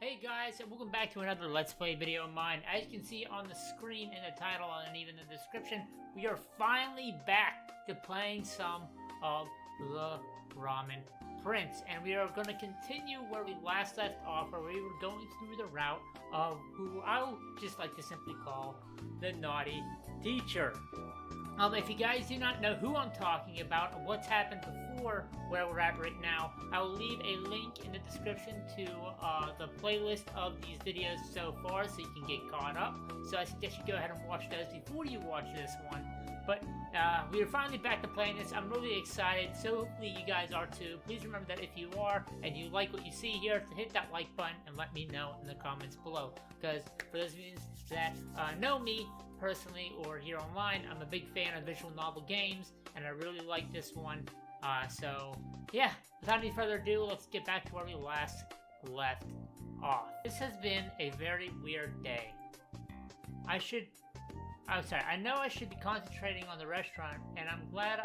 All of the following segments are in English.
Hey guys, and welcome back to another Let's Play video of mine. As you can see on the screen, in the title, and even the description, we are finally back to playing some of the Ramen Prince. And we are going to continue where we last left off, where we were going through the route of who I would just like to simply call the naughty teacher. If you guys do not know who I'm talking about or what's happened before where we're at right now, I will leave a link in the description to the playlist of these videos so far so you can get caught up. So I suggest you go ahead and watch those before you watch this one. But we are finally back to playing this. I'm really excited, so hopefully you guys are too. Please remember that if you are and you like what you see here, to hit that like button and let me know in the comments below. Because for those of you that know me personally or here online, I'm a big fan of visual novel games, and I really like this one. So yeah, without any further ado, let's get back to where we last left off. This has been a very weird day. I know I should be concentrating on the restaurant, and I'm glad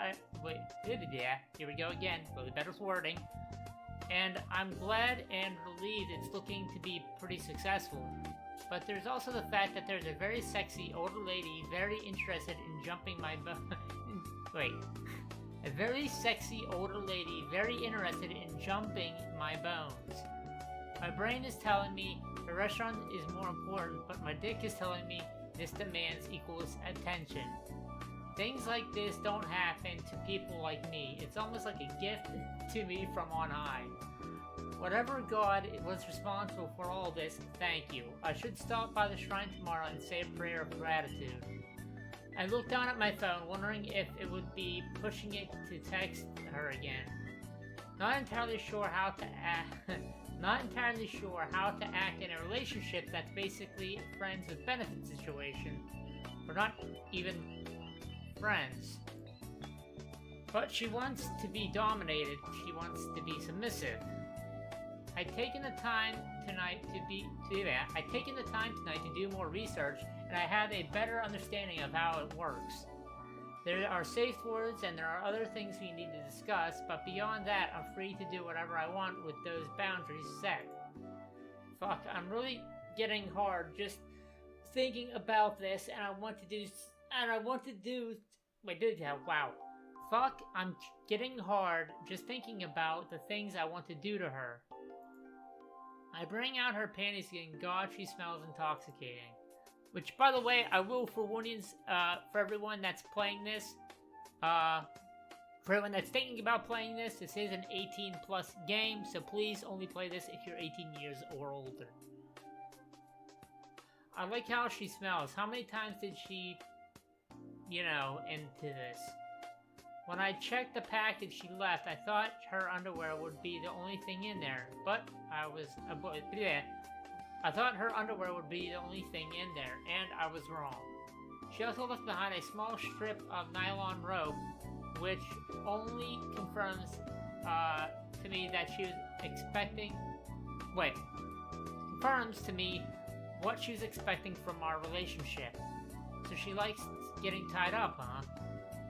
yeah, here we go again, really better wording. And I'm glad and relieved it's looking to be pretty successful. But there's also the fact that there's a very sexy older lady very interested in jumping my A very sexy older lady very interested in jumping my bones. My brain is telling me the restaurant is more important, but my dick is telling me this demands equals attention. Things like this don't happen to people like me. It's almost like a gift to me from on high. Whatever God was responsible for all this, thank you. I should stop by the shrine tomorrow and say a prayer of gratitude. I looked down at my phone, wondering if it would be pushing it to text her again. Not entirely sure how to act in a relationship that's basically a friends with benefits situation. We're not even friends. But she wants to be dominated. She wants to be submissive. I'd taken the time tonight to do more research, and I have a better understanding of how it works. There are safe words and there are other things we need to discuss, but beyond that, I'm free to do whatever I want with those boundaries set. Fuck, I'm really getting hard just thinking about this, and wow. Fuck, I'm getting hard just thinking about the things I want to do to her. I bring out her panties again. God, she smells intoxicating. Which, by the way, I will forewarn for everyone that's playing this. For everyone that's thinking about playing this, this is an 18+ game, so please only play this if you're 18 years or older. I like how she smells. How many times did she, into this? When I checked the package she left, I thought her underwear would be the only thing in there, but I thought her underwear would be the only thing in there, and I was wrong. She also left behind a small strip of nylon rope, which only confirms to me that she was expecting. Confirms to me what she was expecting from our relationship. So she likes getting tied up, huh?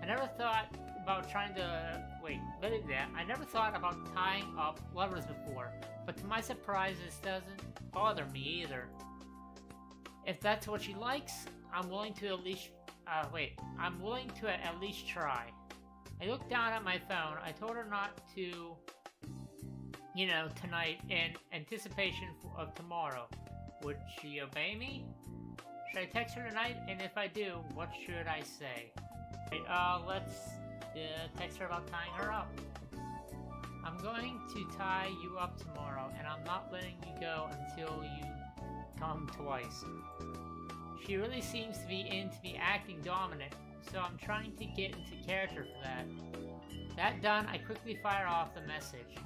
I never thought about I never thought about tying up lovers before, but to my surprise, this doesn't bother me either. If that's what she likes, I'm willing to at least try. I looked down at my phone. I told her not to, tonight in anticipation of tomorrow. Would she obey me? Should I text her tonight? And if I do, what should I say? Let's text her about tying her up. I'm going to tie you up tomorrow, and I'm not letting you go until you come twice. She really seems to be into me acting dominant, so I'm trying to get into character for that. That done, I quickly fire off the message.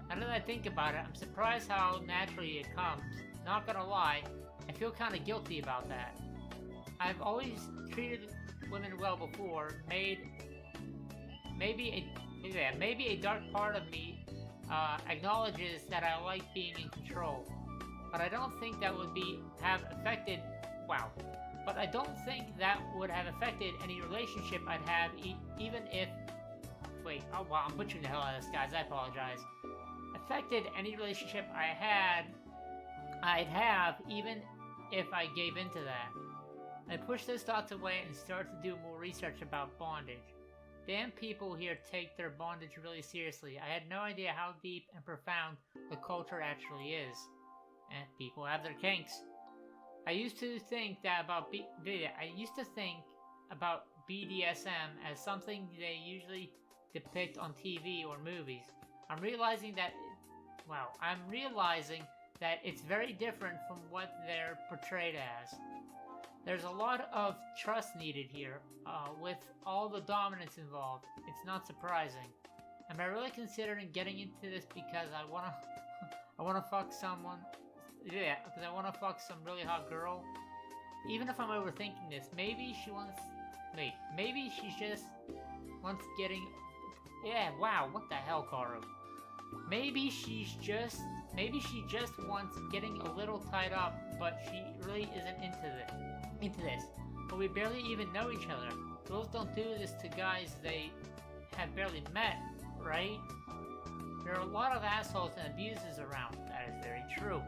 Now that I think about it, I'm surprised how naturally it comes. Not gonna lie, I feel kinda guilty about that. I've always treated women well before, maybe a dark part of me acknowledges that I like being in control, but I don't think that would have affected any relationship I'd have, even if. I'm butchering the hell out of this, guys. I apologize. Affected any relationship I I'd have, even if I gave into that. I pushed those thoughts away and started to do more research about bondage. Damn people here take their bondage really seriously. I had no idea how deep and profound the culture actually is. And people have their kinks. I used to think about BDSM as something they usually depict on TV or movies. I'm realizing that it's very different from what they're portrayed as. There's a lot of trust needed here, with all the dominance involved. It's not surprising. Am I really considering getting into this because I wanna fuck someone? Yeah, because I wanna fuck some really hot girl? Even if I'm overthinking this, maybe she just wants getting... Yeah, wow, what the hell, Karu? Maybe she just wants getting a little tied up, but she really isn't into this. But we barely even know each other. Girls don't do this to guys they have barely met, right? There are a lot of assholes and abusers around. That is very true.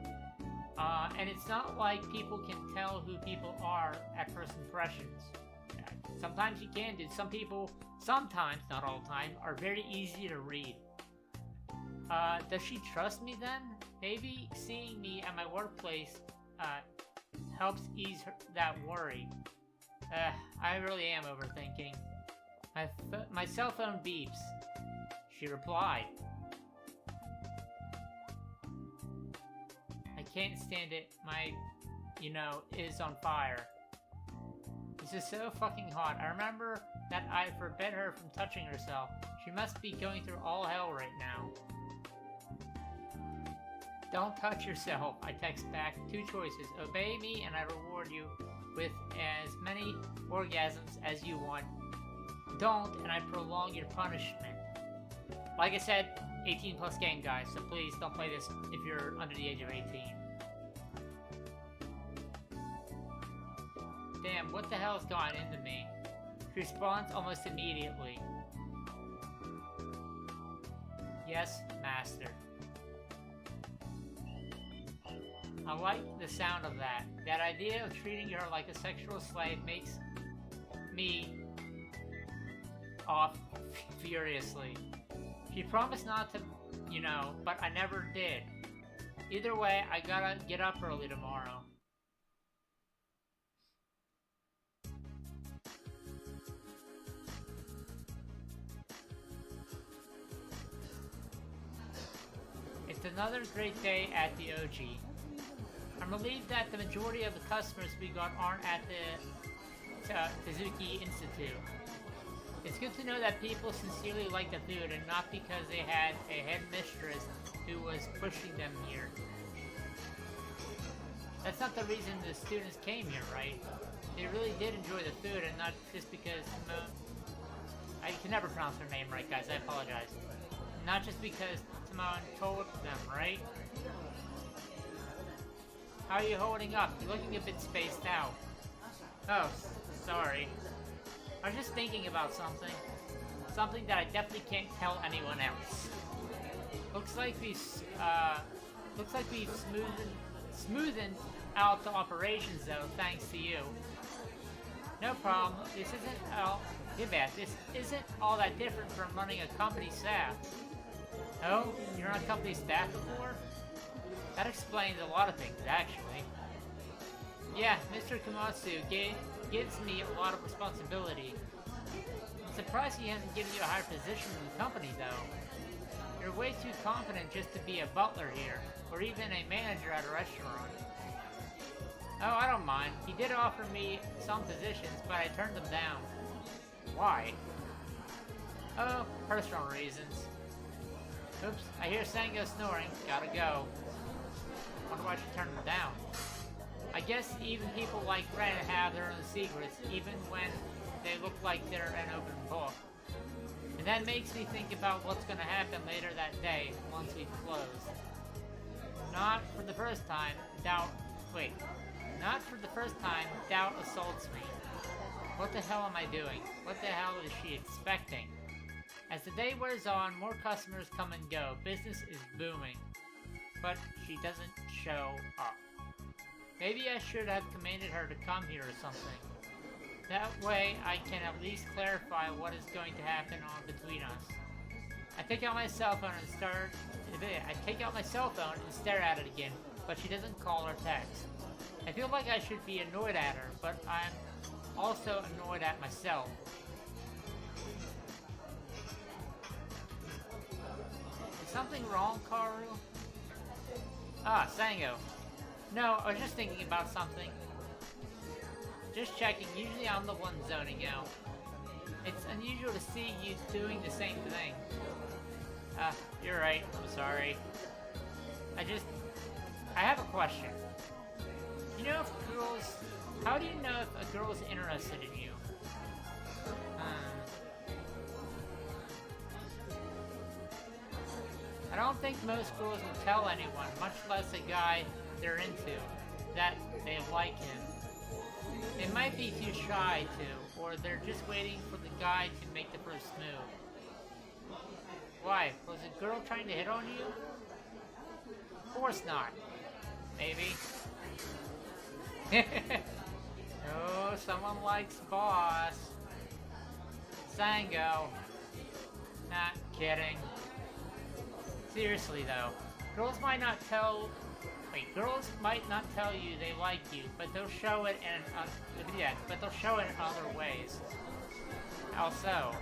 And it's not like people can tell who people are at first impressions. Sometimes you can do. Some people, sometimes, not all the time, are very easy to read. Does she trust me then? Maybe seeing me at my workplace helps ease that worry. I really am overthinking. My cell phone beeps. She replied. I can't stand it. My, is on fire. This is so fucking hot. I remember that I forbid her from touching herself. She must be going through all hell right now. Don't touch yourself, I text back. 2 choices. Obey me and I reward you with as many orgasms as you want. Don't, and I prolong your punishment. Like I said, 18 plus game, guys, so please don't play this if you're under the age of 18. Damn, what the hell has gone into me? She responds almost immediately. Yes, master. I like the sound of that. That idea of treating her like a sexual slave makes me off furiously. She promised not to, but I never did. Either way, I gotta get up early tomorrow. It's another great day at the OG. I'm relieved that the majority of the customers we got aren't at the Tezuki Institute. It's good to know that people sincerely like the food and not because they had a headmistress who was pushing them here. That's not the reason the students came here, right? They really did enjoy the food and not just because Simone... I can never pronounce her name right, guys, I apologize. Not just because Simone told them, right? How are you holding up? You're looking a bit spaced out. Oh, sorry. I was just thinking about something. Something that I definitely can't tell anyone else. Looks like we've smoothened out the operations though, thanks to you. No problem. This isn't all that different from running a company staff. Oh, you're on company staff before? That explains a lot of things, actually. Yeah, Mr. Komatsu gives me a lot of responsibility. I'm surprised he hasn't given you a higher position in the company, though. You're way too confident just to be a butler here, or even a manager at a restaurant. Oh, I don't mind. He did offer me some positions, but I turned them down. Why? Oh, personal reasons. Oops, I hear Sango snoring. Gotta go. Wonder why she turned them down. I guess even people like Ren have their own secrets, even when they look like they're an open book. And that makes me think about what's gonna happen later that day, once we've closed. Not for the first time, doubt assaults me. What the hell am I doing? What the hell is she expecting? As the day wears on, more customers come and go. Business is booming. But she doesn't show up. Maybe I should have commanded her to come here or something. That way I can at least clarify what is going to happen on between us. I take out my cell phone and stare at it again, but she doesn't call or text. I feel like I should be annoyed at her, but I'm also annoyed at myself. Is something wrong, Karu? Ah, Sango. No, I was just thinking about something. Just checking, usually I'm the one zoning out. It's unusual to see you doing the same thing. You're right, I'm sorry. I have a question. How do you know if a girl's interested in you? I don't think most girls will tell anyone, much less a guy they're into, that they like him. They might be too shy to, or they're just waiting for the guy to make the first move. Why? Was a girl trying to hit on you? Of course not. Maybe. Oh, someone likes boss. Sango. Not kidding. Seriously though, girls might not tell you they like you, but they'll show it in other ways. Also,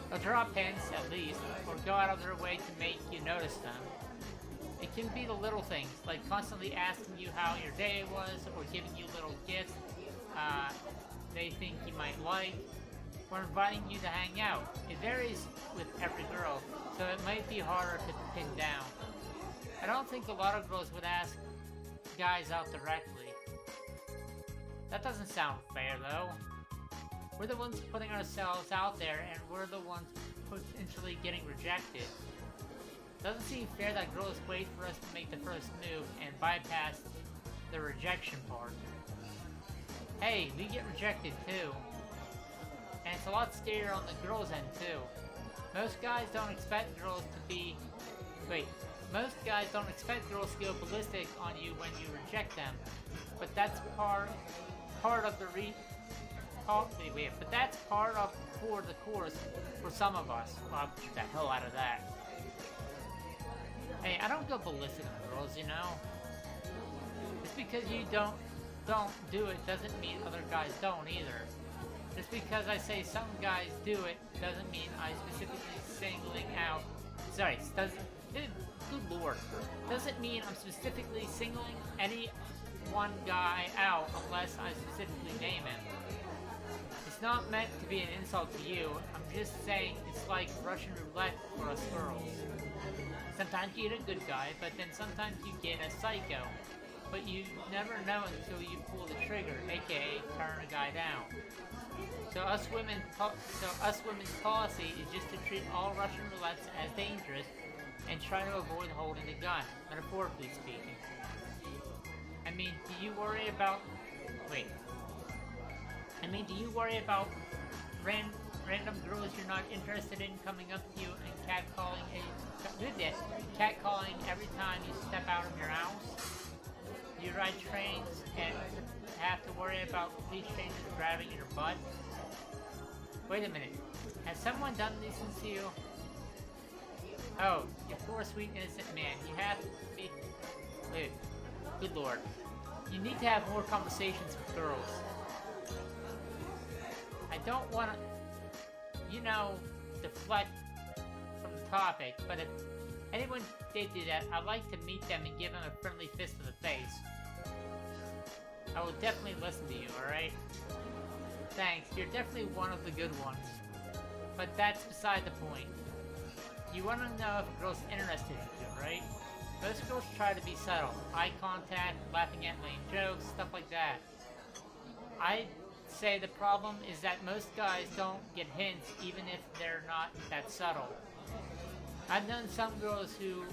they'll drop hints at least, or go out of their way to make you notice them. It can be the little things, like constantly asking you how your day was, or giving you little gifts they think you might like, or inviting you to hang out. It varies with every girl, so it might be harder to pin down. I don't think a lot of girls would ask guys out directly. That doesn't sound fair, though. We're the ones putting ourselves out there, and we're the ones potentially getting rejected. Doesn't seem fair that girls wait for us to make the first move and bypass the rejection part. Hey, we get rejected too. And it's a lot scarier on the girls' end too. Most guys don't expect girls to go ballistic on you when you reject them. But that's part of the course for some of us. Well, I'll get the hell out of that. Hey, I don't go ballistic on girls, you know? Just because you don't do it doesn't mean other guys don't either. Just because I say some guys do it doesn't mean I'm specifically singling out. Good lord. Doesn't mean I'm specifically singling any one guy out unless I specifically name him. It's not meant to be an insult to you. I'm just saying it's like Russian roulette for us girls. Sometimes you get a good guy, but then sometimes you get a psycho. But you never know until you pull the trigger, aka turn a guy down. So us women's policy is just to treat all Russian roulettes as dangerous and try to avoid holding the gun, metaphorically speaking. I mean, do you worry about random girls you're not interested in coming up to you and catcalling every time you step out of your house? Do you ride trains and have to worry about complete strangers grabbing your butt? Wait a minute. Has someone done this to you? Oh, you poor sweet innocent man. You have to be... Wait. Good lord. You need to have more conversations with girls. I don't want to, deflect from the topic, but if anyone did do that, I'd like to meet them and give them a friendly fist to the face. I will definitely listen to you, alright? Thanks, you're definitely one of the good ones. But that's beside the point. You want to know if a girl's interested in you, right? Most girls try to be subtle. Eye contact, laughing at lame jokes, stuff like that. I'd say the problem is that most guys don't get hints even if they're not that subtle. I've known some girls who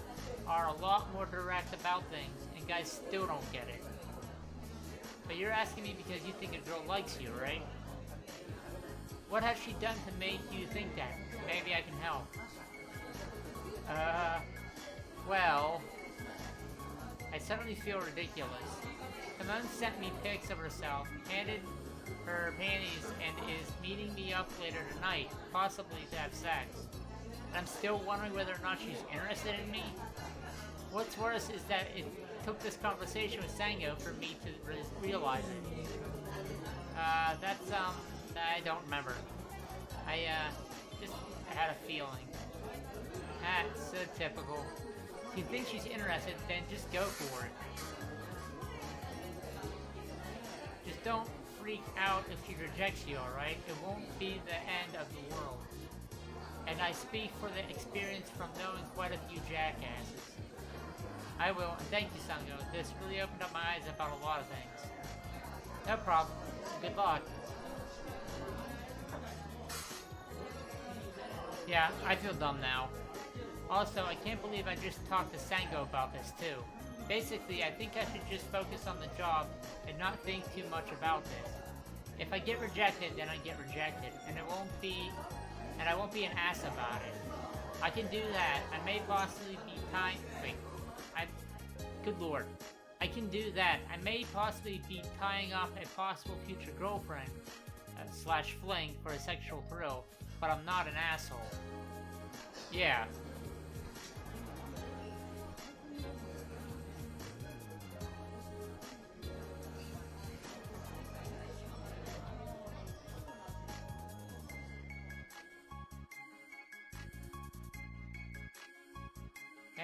are a lot more direct about things, and guys still don't get it. But you're asking me because you think a girl likes you, right? What has she done to make you think that? Maybe I can help. Well... I suddenly feel ridiculous. Simone sent me pics of herself, handed her panties, and is meeting me up later tonight, possibly to have sex. And I'm still wondering whether or not she's interested in me. What's worse is that it took this conversation with Sango for me to realize it. I don't remember. I just had a feeling. That's so typical. If you think she's interested, then just go for it. Just don't freak out if she rejects you, alright? It won't be the end of the world. And I speak for the experience from knowing quite a few jackasses. I will, and thank you, Sango. This really opened up my eyes about a lot of things. No problem. Good luck. Yeah, I feel dumb now. Also, I can't believe I just talked to Sango about this too. Basically, I think I should just focus on the job and not think too much about this. If I get rejected, then I get rejected, and I won't be an ass about it. I can do that. I may possibly be good lord. I can do that. I may possibly be tying up a possible future girlfriend, slash fling for a sexual thrill, but I'm not an asshole. Yeah.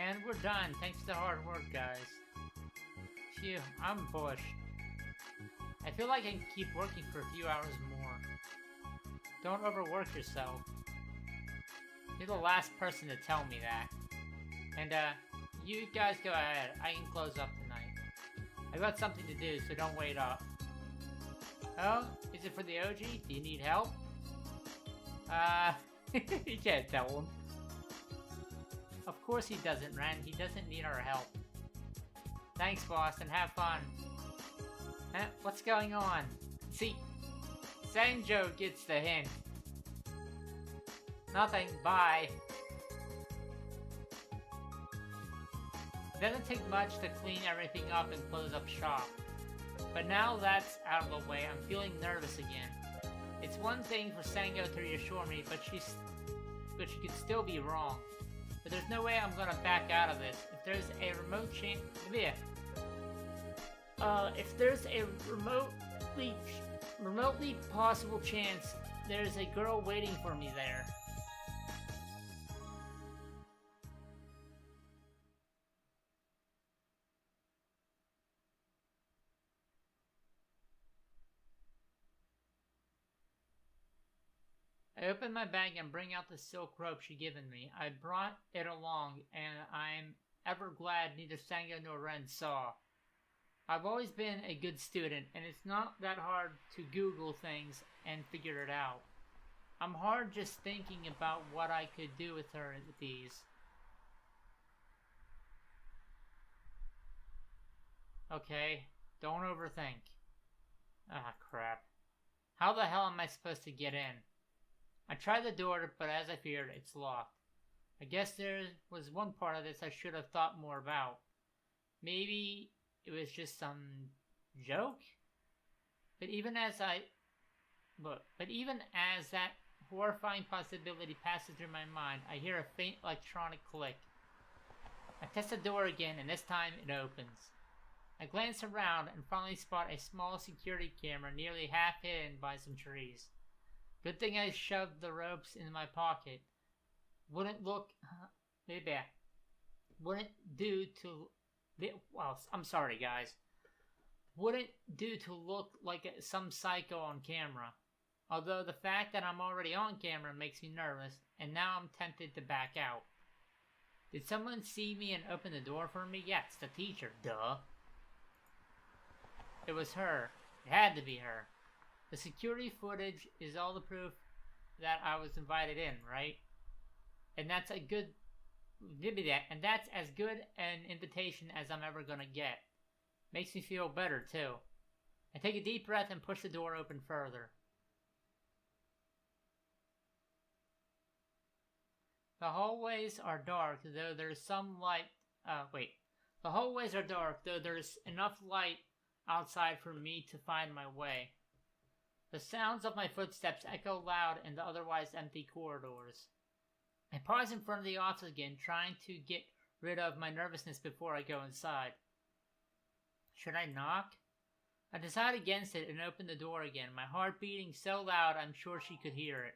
And we're done, thanks to the hard work, guys. Phew, I'm bushed. I feel like I can keep working for a few hours more. Don't overwork yourself. You're the last person to tell me that. And, you guys go ahead. I can close up tonight. I've got something to do, so don't wait up. Oh? Is it for the OG? Do you need help? You can't tell him. Of course he doesn't, Ren. He doesn't need our help. Thanks, boss, and have fun. Huh? What's going on? See, Sanjo gets the hint. Nothing, bye. It doesn't take much to clean everything up and close up shop. But now that's out of the way, I'm feeling nervous again. It's one thing for Sango to reassure me, but she could still be wrong. But there's no way I'm gonna back out of this. If there's a remote chance, if there's a remotely possible chance, there's a girl waiting for me there. I open my bag and bring out the silk rope she'd given me. I brought it along, and I'm ever glad neither Sango nor Ren saw. I've always been a good student, and it's not that hard to Google things and figure it out. I'm hard just thinking about what I could do with her with these. Okay, don't overthink. Ah, crap. How the hell am I supposed to get in? I tried the door, but as I feared, it's locked. I guess there was one part of this I should have thought more about. Maybe it was just some joke? But even as that horrifying possibility passes through my mind, I hear a faint electronic click. I test the door again, and this time it opens. I glance around and finally spot a small security camera nearly half hidden by some trees. Good thing I shoved the ropes in my pocket. Wouldn't do to look like some psycho on camera. Although the fact that I'm already on camera makes me nervous, and now I'm tempted to back out. Did someone see me and open the door for me? Yes, the teacher, duh. It was her. It had to be her. The security footage is all the proof that I was invited in, right? And that's as good an invitation as I'm ever gonna get. Makes me feel better, too. I take a deep breath and push the door open further. The hallways are dark, though there's some light. The The hallways are dark, though there's enough light outside for me to find my way. The sounds of my footsteps echo loud in the otherwise empty corridors. I pause in front of the office again, trying to get rid of my nervousness before I go inside. Should I knock? I decide against it and open the door again, my heart beating so loud I'm sure she could hear it.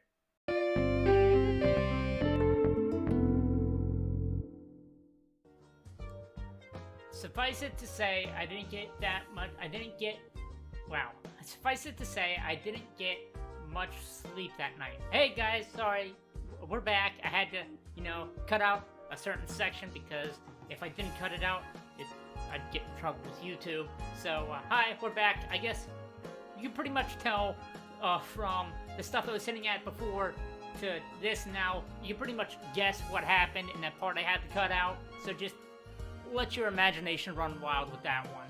Suffice it to say, I didn't get much sleep that night. Hey guys, sorry, we're back. I had to, cut out a certain section because if I didn't cut it out, I'd get in trouble with YouTube. So, hi, we're back. I guess you can pretty much tell from the stuff I was sitting at before to this now, you can pretty much guess what happened in that part I had to cut out. So just let your imagination run wild with that one.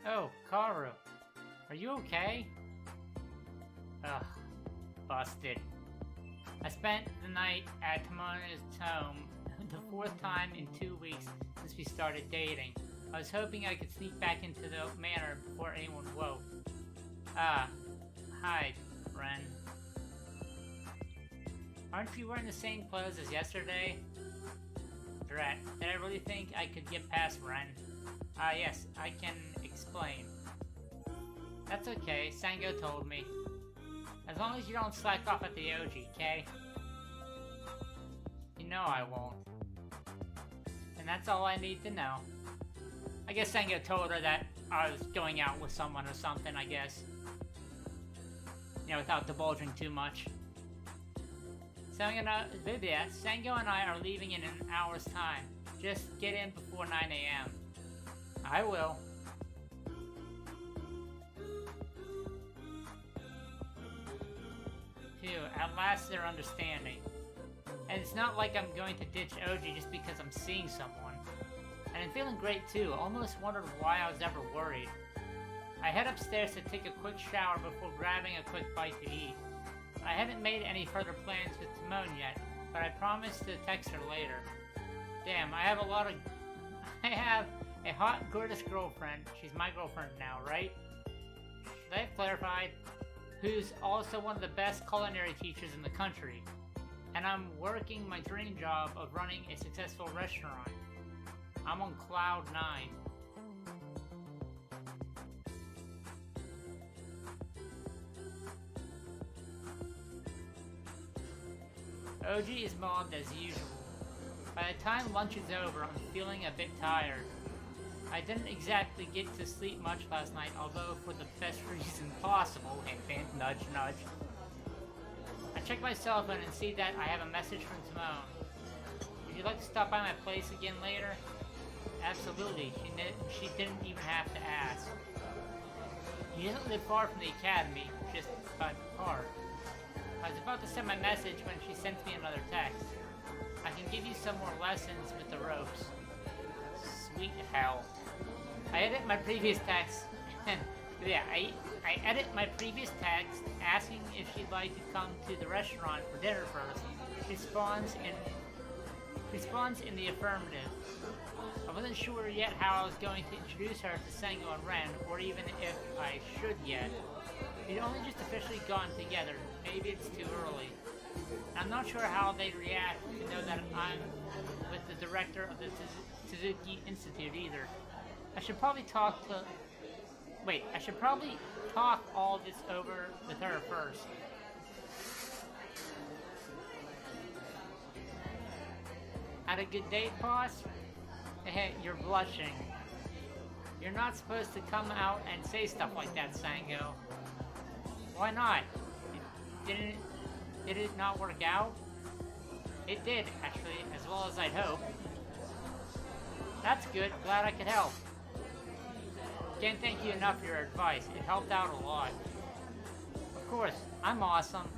Oh, Karu. Are you okay? Ugh. Busted. I spent the night at Tomona's home, the 4th time in 2 weeks since we started dating. I was hoping I could sneak back into the manor before anyone woke. Hi, Ren. Aren't you wearing the same clothes as yesterday? Drat, did I really think I could get past Ren? Yes, I can explain. That's okay, Sango told me. As long as you don't slack off at the OG, okay? You know I won't. And that's all I need to know. I guess Sango told her that I was going out with someone or something, I guess. Without divulging too much. Sango and I are leaving in an hour's time. Just get in before 9 a.m. I will. Phew, at last they're understanding. And it's not like I'm going to ditch OG just because I'm seeing someone. And I'm feeling great too, almost wondered why I was ever worried. I head upstairs to take a quick shower before grabbing a quick bite to eat. I haven't made any further plans with Timon yet, but I promise to text her later. Damn, I have a hot, gorgeous girlfriend. She's my girlfriend now, right? Should I have clarified? Who's also one of the best culinary teachers in the country. And I'm working my dream job of running a successful restaurant. I'm on cloud 9. OG is mobbed as usual. By the time lunch is over, I'm feeling a bit tired. I didn't exactly get to sleep much last night, although for the best reason possible, hint hint, nudge nudge. I check my cell phone and see that I have a message from Timon. Would you like to stop by my place again later? Absolutely, she didn't even have to ask. He doesn't live far from the academy, just by the park. I was about to send my message when she sent me another text. I can give you some more lessons with the ropes. Sweet hell. I edit my previous text. I edit my previous text asking if she'd like to come to the restaurant for dinner first. She responds in the affirmative. I wasn't sure yet how I was going to introduce her to Sango and Ren, or even if I should yet. We'd only just officially gone together. Maybe it's too early. I'm not sure how they'd react to know that I'm with the director of the Suzuki Institute either. I should probably talk all this over with her first. Had a good date, boss? Hey, you're blushing. You're not supposed to come out and say stuff like that, Sango. Why not? Did it not work out? It did, actually, as well as I'd hoped. That's good. Glad I could help. Can't thank you enough for your advice. It helped out a lot. Of course, I'm awesome.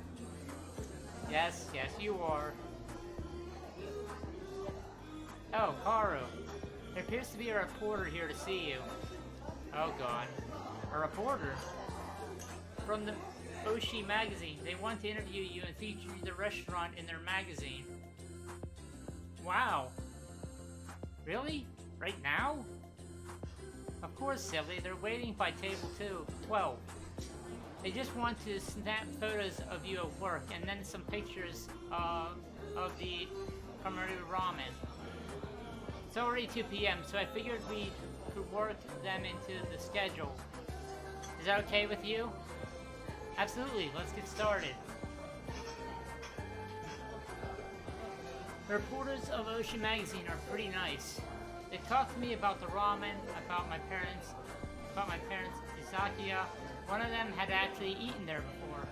Yes, you are. Oh, Karu. There appears to be a reporter here to see you. Oh god. A reporter? From the Oshi magazine. They want to interview you and feature the restaurant in their magazine. Wow. Really? Right now? Of course, silly. They're waiting by table 12. They just want to snap photos of you at work and then some pictures of the Kamaru ramen. It's already 2 p.m., so I figured we could work them into the schedule. Is that okay with you? Absolutely, let's get started. The reporters of Oshi magazine are pretty nice. They talked to me about the ramen, about my parents, Izakiya. One of them had actually eaten there before.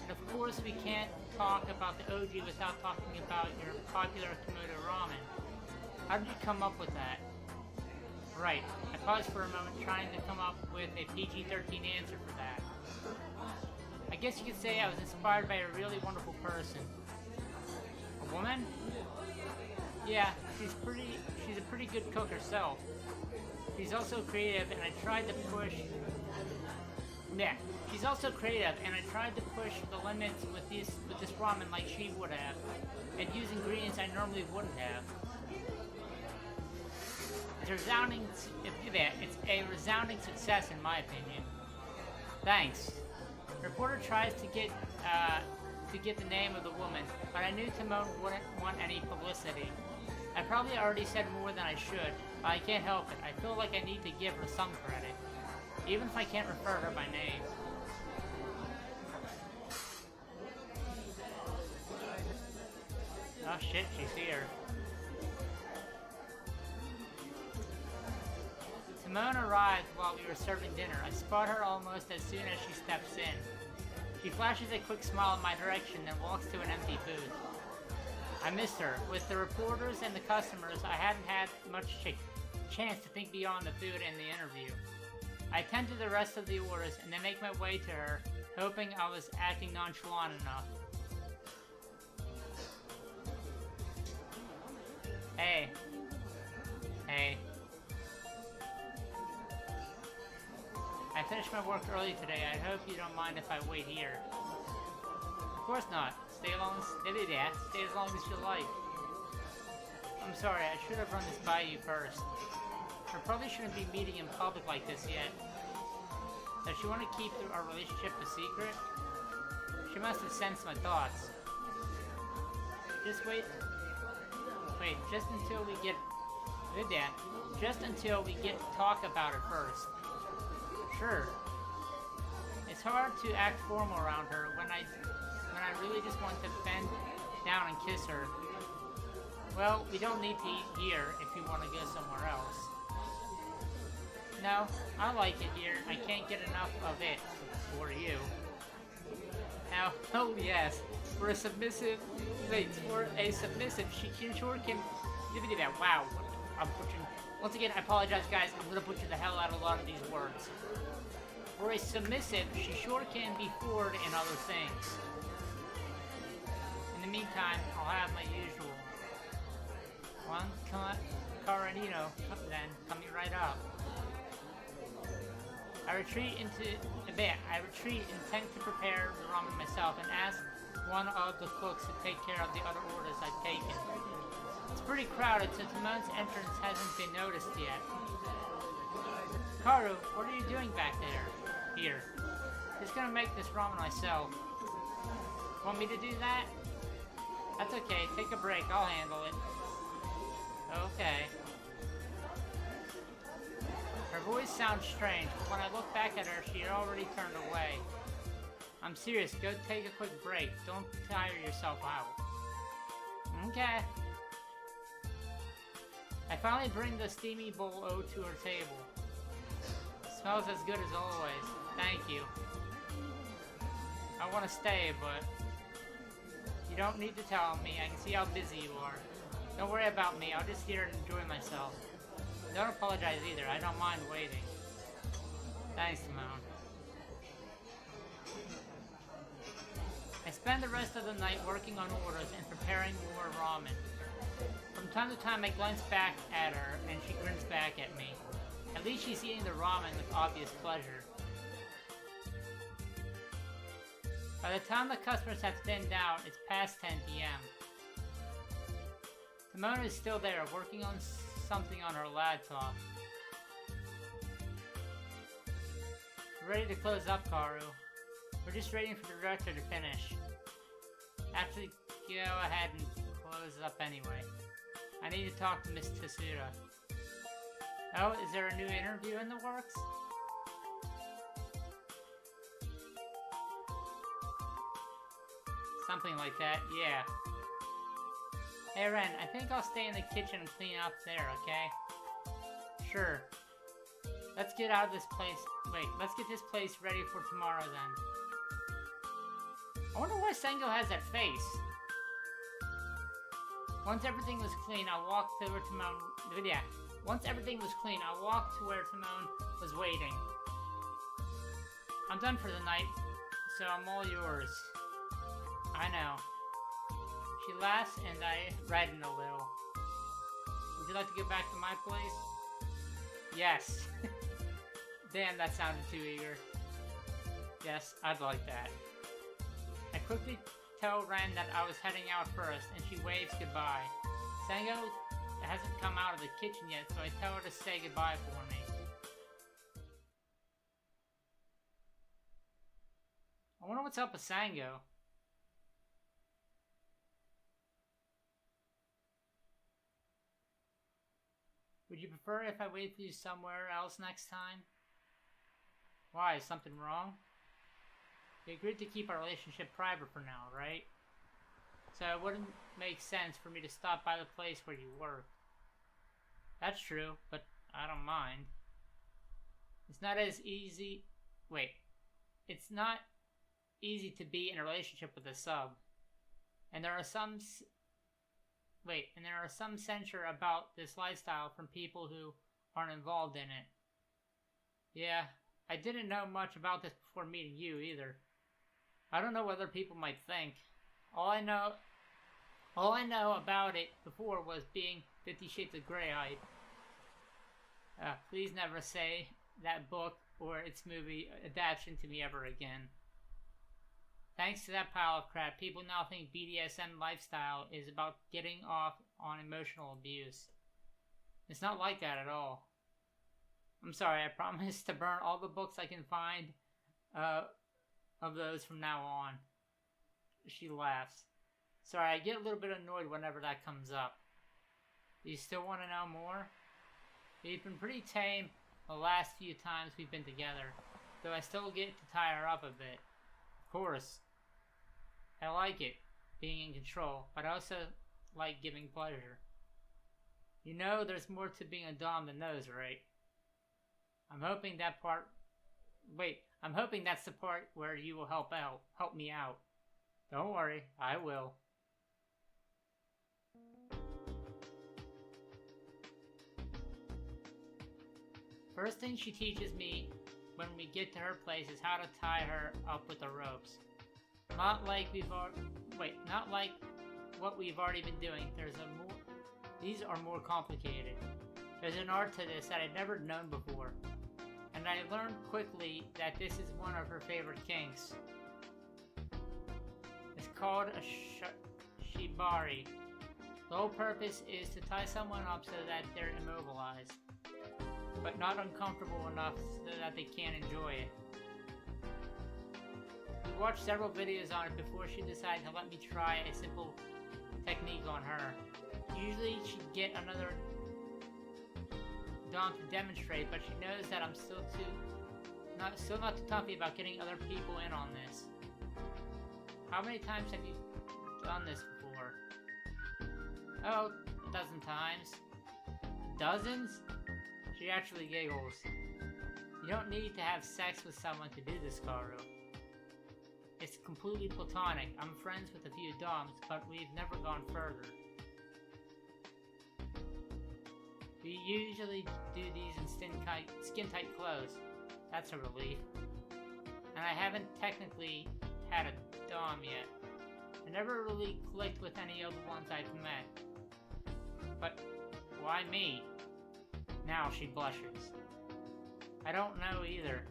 And of course we can't talk about the OG without talking about your popular Komodo ramen. How did you come up with that? Right, I paused for a moment trying to come up with a PG-13 answer for that. I guess you could say I was inspired by a really wonderful person. A woman? Yeah, she's a pretty good cook herself. She's also creative and I tried to push the limits with this ramen like she would have, and use ingredients I normally wouldn't have. It's a resounding success in my opinion. Thanks. The reporter tries to get the name of the woman, but I knew Timon wouldn't want any publicity. I probably already said more than I should, but I can't help it. I feel like I need to give her some credit, even if I can't refer her by name. Oh shit, she's here. Timon arrived while we were serving dinner. I spot her almost as soon as she steps in. She flashes a quick smile in my direction, then walks to an empty booth. I missed her. With the reporters and the customers, I hadn't had much chance to think beyond the food and the interview. I attend to the rest of the orders and then make my way to her, hoping I was acting nonchalant enough. Hey. I finished my work early today. I hope you don't mind if I wait here. Of course not. Stay as long as you like. I'm sorry, I should have run this by you first. I probably shouldn't be meeting in public like this yet. Does she want to keep our relationship a secret? She must have sensed my thoughts. Just wait, just until we get to talk about it first. Sure. It's hard to act formal around her when I really just want to bend down and kiss her. Well, we don't need to eat here if you want to go somewhere else. No, I like it here. I can't get enough of it for you. Now, oh yes, for a submissive, she sure can. Wow, I'm butchering. Once again, I apologize, guys. I'm gonna butcher the hell out of a lot of these words. For a submissive, she sure can be forward in other things. In the meantime, I'll have my usual. One Carinino, then coming right up. I retreat intent to prepare the ramen myself and ask one of the cooks to take care of the other orders I've taken. It's pretty crowded, so Timon's entrance hasn't been noticed yet. Karu, what are you doing back there? Here. Just gonna make this ramen myself. Want me to do that? That's okay, take a break, I'll handle it. Okay. Her voice sounds strange, but when I look back at her, she had already turned away. I'm serious, go take a quick break. Don't tire yourself out. Okay. I finally bring the steamy bowl O to her table. Smells as good as always. Thank you. I want to stay, but you don't need to tell me. I can see how busy you are. Don't worry about me. I'll just here and enjoy myself. Don't apologize either. I don't mind waiting. Thanks, Timon. I spend the rest of the night working on orders and preparing more ramen. From time to time, I glance back at her, and she grins back at me. At least she's eating the ramen with obvious pleasure. By the time the customers have thinned out, it's past 10 p.m. Timon is still there, working on something on her laptop. We're ready to close up, Karu. We're just waiting for the director to finish. Actually, go ahead and close it up anyway. I need to talk to Miss Tsuda. Oh, is there a new interview in the works? Something like that, yeah. Hey Ren, I think I'll stay in the kitchen and clean up there, okay? Sure. Let's get out of this place. Wait, let's get this place ready for tomorrow then. I wonder why Sengo has that face. Once everything was clean, I walked to where Timon... Yeah. Once everything was clean, I walked to where Timon was waiting. I'm done for the night, so I'm all yours. I know. She laughs and I redden a little. Would you like to get back to my place? Yes. Damn, that sounded too eager. Yes, I'd like that. I quickly tell Ren that I was heading out first, and she waves goodbye. Sengo hasn't come out of the kitchen yet, so I tell her to say goodbye for me. I wonder what's up with Sengo. Would you prefer if I wait for you somewhere else next time? Why, is something wrong? We agreed to keep our relationship private for now, right? So it wouldn't make sense for me to stop by the place where you work. That's true, but I don't mind. It's not as easy... Wait. It's not easy to be in a relationship with a sub. And there are some... and there are some censure about this lifestyle from people who aren't involved in it. Yeah, I didn't know much about this before meeting you either. I don't know what other people might think. All I know about it before was being 50 Shades of Grey hype. Please never say that book or its movie adaptation to me ever again. Thanks to that pile of crap, people now think BDSM lifestyle is about getting off on emotional abuse. It's not like that at all. I'm sorry, I promise to burn all the books I can find of those from now on. She laughs. Sorry, I get a little bit annoyed whenever that comes up. Do you still want to know more? You've been pretty tame the last few times we've been together, though I still get to tie her up a bit. Of course. I like it, being in control, but I also like giving pleasure. You know there's more to being a dom than those, right? I'm hoping that's the part where you will help me out. Don't worry, I will. First thing she teaches me when we get to her place is how to tie her up with the ropes. Not like what we've already been doing. These are more complicated. There's an art to this that I'd never known before. And I learned quickly that this is one of her favorite kinks. It's called a shibari. The whole purpose is to tie someone up so that they're immobilized, but not uncomfortable enough so that they can't enjoy it. We watched several videos on it before she decided to let me try a simple technique on her. Usually she'd get another dom to demonstrate, but she knows that I'm still not too toughy about getting other people in on this. How many times have you done this before? Oh, a dozen times. Dozens? She actually giggles. You don't need to have sex with someone to do this, Karu. It's completely platonic. I'm friends with a few doms, but we've never gone further. We usually do these in skin-tight clothes. That's a relief. And I haven't technically had a dom yet. I never really clicked with any of the ones I've met. But why me? Now she blushes. I don't know either.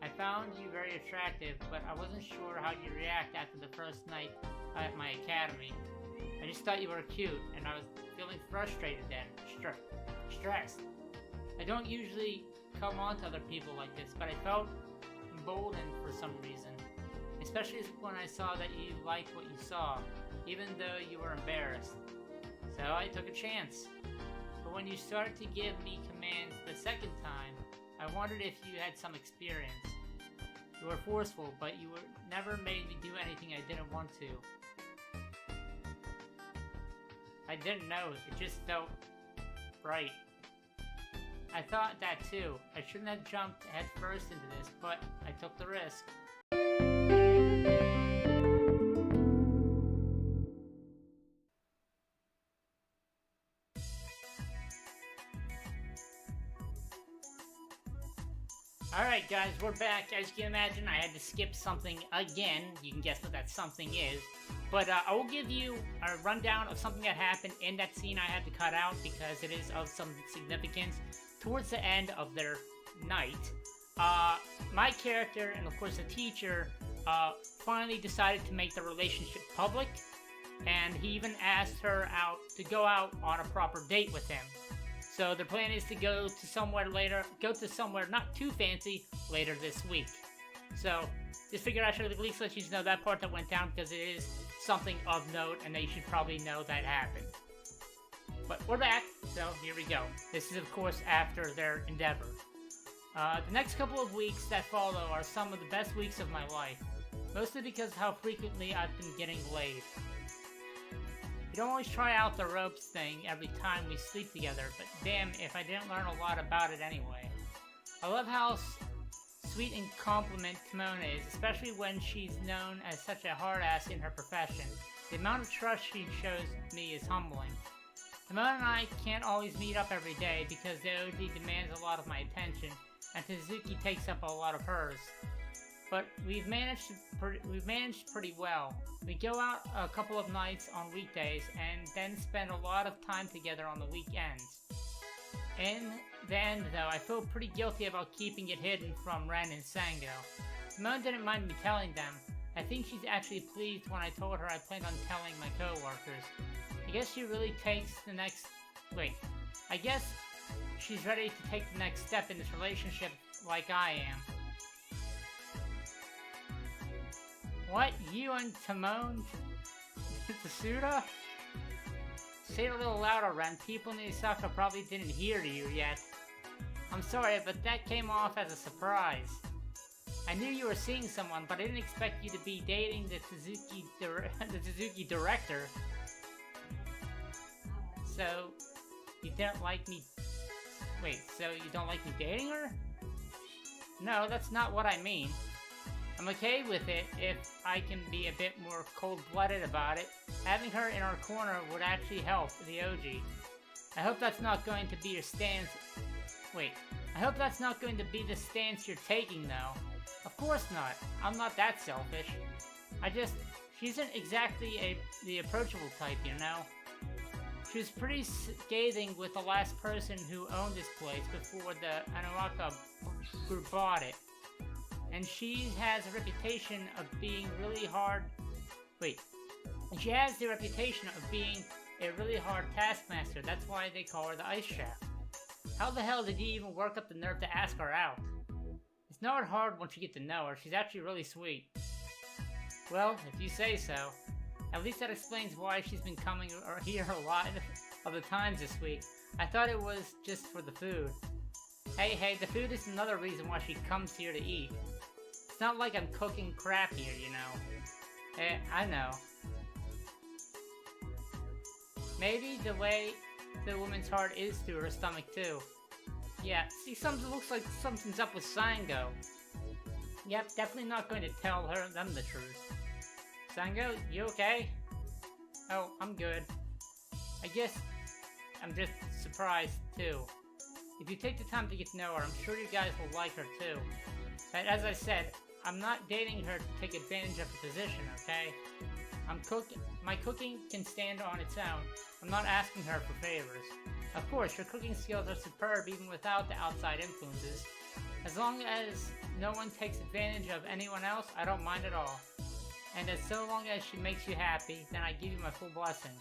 I found you very attractive, but I wasn't sure how you'd react after the first night at my academy. I just thought you were cute, and I was feeling frustrated then, stressed. I don't usually come on to other people like this, but I felt emboldened for some reason. Especially when I saw that you liked what you saw, even though you were embarrassed. So I took a chance. But when you started to give me commands the second time, I wondered if you had some experience. You were forceful, but you never made me do anything I didn't want to. I didn't know, it just felt right. I thought that too. I shouldn't have jumped head first into this, but I took the risk. Alright guys, we're back. As you can imagine, I had to skip something again. You can guess what that something is. But I will give you a rundown of something that happened in that scene I had to cut out because it is of some significance. Towards the end of their night, my character, and of course the teacher, finally decided to make the relationship public. And he even asked her out to go out on a proper date with him. So the plan is to go to somewhere not too fancy later this week. So just figured I should at least let you know that part that went down because it is something of note and they should probably know that happened. But we're back, so here we go. This is of course after their endeavor. The next couple of weeks that follow are some of the best weeks of my life. Mostly because of how frequently I've been getting laid. You don't always try out the ropes thing every time we sleep together, but damn if I didn't learn a lot about it anyway. I love how sweet and compliment Timon is, especially when she's known as such a hard ass in her profession. The amount of trust she shows me is humbling. Timon and I can't always meet up every day because the OG demands a lot of my attention, and Suzuki takes up a lot of hers. But we've managed pretty well. We go out a couple of nights on weekdays and then spend a lot of time together on the weekends. In the end, though, I feel pretty guilty about keeping it hidden from Ren and Sango. Timon didn't mind me telling them. I think she's actually pleased when I told her I planned on telling my co-workers. I guess she really takes the next... I guess she's ready to take the next step in this relationship like I am. What? You and Timon? Tsuda? Say it a little louder, Ren. People in Osaka probably didn't hear you yet. I'm sorry, but that came off as a surprise. I knew you were seeing someone, but I didn't expect you to be dating the Suzuki director. So, you didn't like me... so you don't like me dating her? No, that's not what I mean. I'm okay with it if I can be a bit more cold-blooded about it. Having her in our corner would actually help the OG. I hope that's not going to be your stance... I hope that's not going to be the stance you're taking, though. Of course not. I'm not that selfish. She isn't exactly the approachable type, you know? She was pretty scathing with the last person who owned this place before the Anuaka group bought it. And she has a reputation of being really hard... And she has the reputation of being a really hard taskmaster. That's why they call her the Ice Chef. How the hell did you even work up the nerve to ask her out? It's not hard once you get to know her. She's actually really sweet. Well, if you say so. At least that explains why she's been coming here a lot of the times this week. I thought it was just for the food. Hey, the food is another reason why she comes here to eat. It's not like I'm cooking crap here, you know. I know. Maybe the way the woman's heart is through her stomach too. Yeah, see, something looks like something's up with Sango. Yep, definitely not going to tell them the truth. Sango, you okay? Oh, I'm good. I guess I'm just surprised too. If you take the time to get to know her, I'm sure you guys will like her too. But as I said, I'm not dating her to take advantage of her position, okay? My cooking can stand on its own. I'm not asking her for favors. Of course, her cooking skills are superb even without the outside influences. As long as no one takes advantage of anyone else, I don't mind at all. And as so long as she makes you happy, then I give you my full blessing.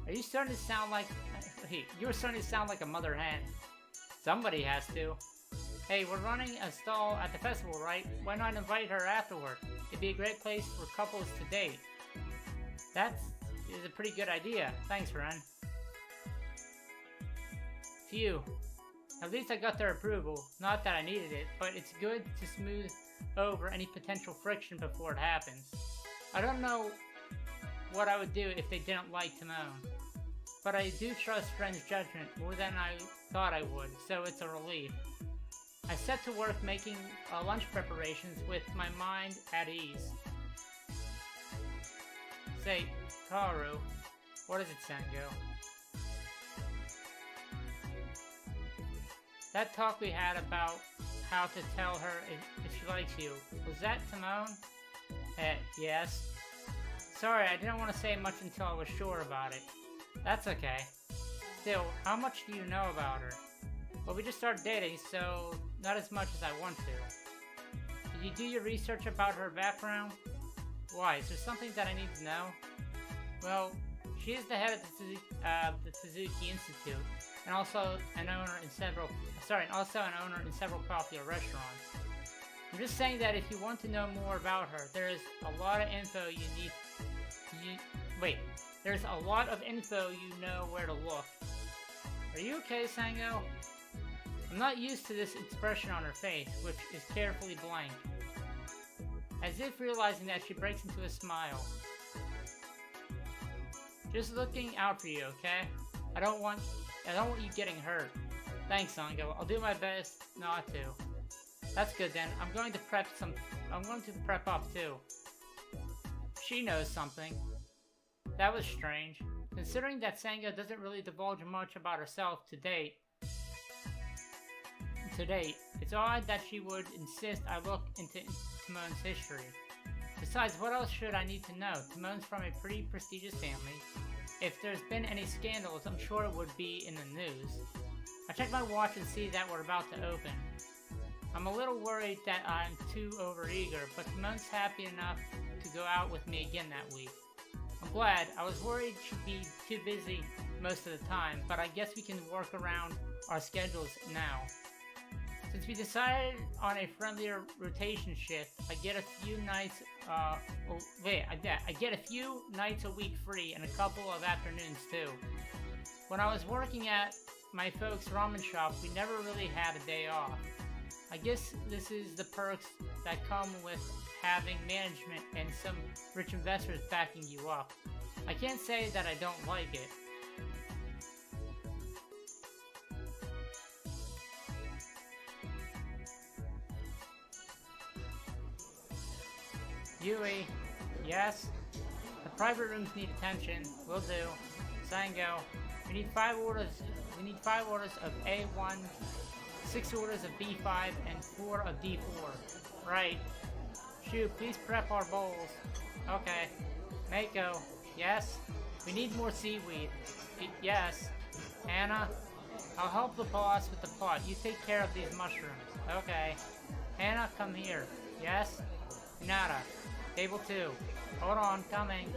Are you starting to sound like... You're starting to sound like a mother hen. Somebody has to. Hey, we're running a stall at the festival, right? Why not invite her afterward? It'd be a great place for couples to date. That is a pretty good idea. Thanks, Ren. Phew. At least I got their approval. Not that I needed it, but it's good to smooth over any potential friction before it happens. I don't know what I would do if they didn't like Timon. But I do trust Ren's judgment more than I thought I would, so it's a relief. I set to work making lunch preparations with my mind at ease. Say, Kaoru, what is it, Sango? That talk we had about how to tell her if she likes you, was that Timon? Yes. Sorry, I didn't want to say much until I was sure about it. That's okay. Still, how much do you know about her? Well, we just started dating, so not as much as I want to. Did you do your research about her background? Why, is there something that I need to know? Well, she is the head of the Suzuki Institute, and also an owner in several popular restaurants. I'm just saying that if you want to know more about her, there is a lot of info there's a lot of info you know where to look. Are you okay, Sango? I'm not used to this expression on her face, which is carefully blank. As if realizing that, she breaks into a smile. Just looking out for you, okay? I don't want you getting hurt. Thanks, Sango. I'll do my best not to. That's good then. I'm going to prep up too. She knows something. That was strange. Considering that Sango doesn't really divulge much about herself to date, it's odd that she would insist I look into Timon's history. Besides, what else should I need to know? Timon's from a pretty prestigious family. If there's been any scandals, I'm sure it would be in the news. I check my watch and see that we're about to open. I'm a little worried that I'm too overeager, but Timon's happy enough to go out with me again that week. I'm glad. I was worried she'd be too busy most of the time, but I guess we can work around our schedules now. Since we decided on a friendlier rotation shift, I get a few nights a week free and a couple of afternoons too. When I was working at my folks' ramen shop, we never really had a day off. I guess this is the perks that come with having management and some rich investors backing you up. I can't say that I don't like it. Yui, yes? The private rooms need attention. Will do. Sango, we need 5 orders of A1, 6 orders of B5, and 4 of D4. Right. Shu, please prep our bowls. Okay. Mako, yes? We need more seaweed. Yes. Anna, I'll help the boss with the pot. You take care of these mushrooms. Okay. Anna, come here. Yes? Hinata, table 2. Hold on, coming.